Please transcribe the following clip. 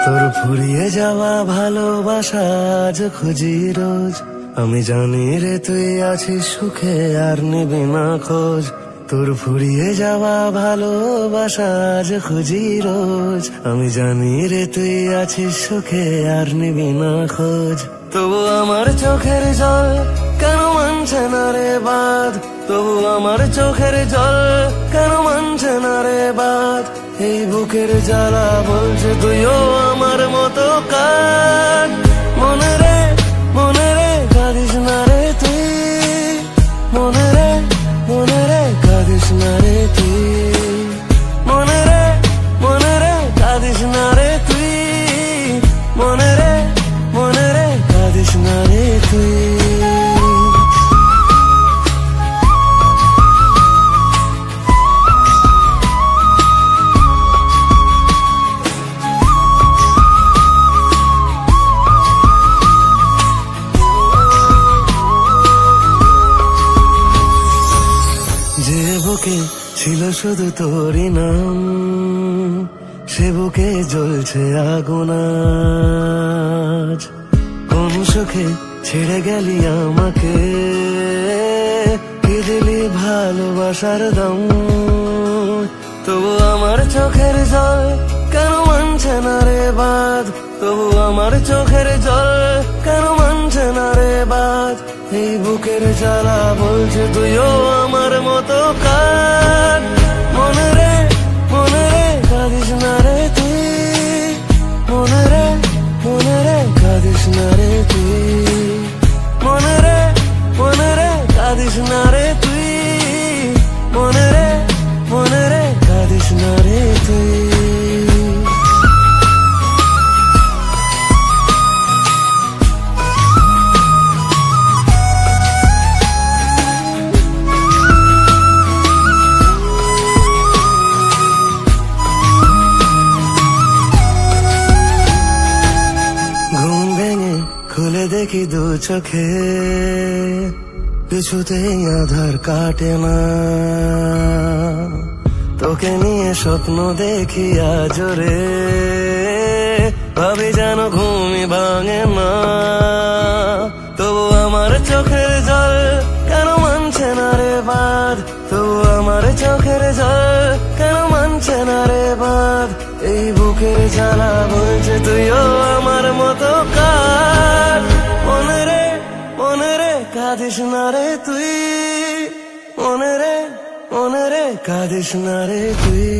তোর ফুরিয়ে যাওয়া ভালোবাসা আজ খুঁজি রোজ। আমি জানি রে তুই আছিস সুখে আর নিবি না খোঁজ। তোর ফুরিয়ে যাওয়া ভালোবাসা আজ খুঁজি রোজ। আমি জানি রে তুই আছিস সুখে আর নিবি না খোঁজ। তবু আমার চোখের জল কেন মানছে না রে বাঁধ, তবু আমার চোখের জল কেন মানছে না রে বাঁধ। এই বুকের জ্বালা বলছে তুইও আমার মতো কাঁদ। মনে রে কাঁদিস না রে তুই, মনে রে কাঁদিস না রে তুই, মনে রে কাঁদিস না রে তুই, মনে রে কাঁদিস না রে তুই। যে বুকে ছিল শুধু তোরই নাম, সে বুকে জ্বলছে আগুন আজ। কোন সুখে ছেড়ে গেলি আমাকে, কি দিলি ভালোবাসার দাম। তবু আমার চোখের জল কেন মানছে না রে বাঁধ, তবু আমার চোখের জল কেন মানছে না রে বাঁধ। এই বুকের জ্বালা বলছে তুইও আমার মতো কাঁদ। মনে রে কাঁদিস না রে তুই, মনে রে কাঁদিস না রে তুই, মনে রে কাঁদিস না রে তুই, মনে রে কাঁদিস না রে তুই। খুলে দেখি দু চোখে, কিছুতেই আধার কাটে না। তোকে নিয়ে স্বপ্ন দেখি আজ রে, ভাবি যেন ঘুমই ভাঙে না। তবু আমার চোখের জল কেন মানছে না রে বাঁধ, তবু আমার চোখের জল কেন মানছে না রে বাঁধ। এই বুকের জ্বালা বলছে তুইও আমার মতো কাঁদ। মনে রে কাঁদিস না রে তুই, মনে রে কাঁদিস না রে তুই।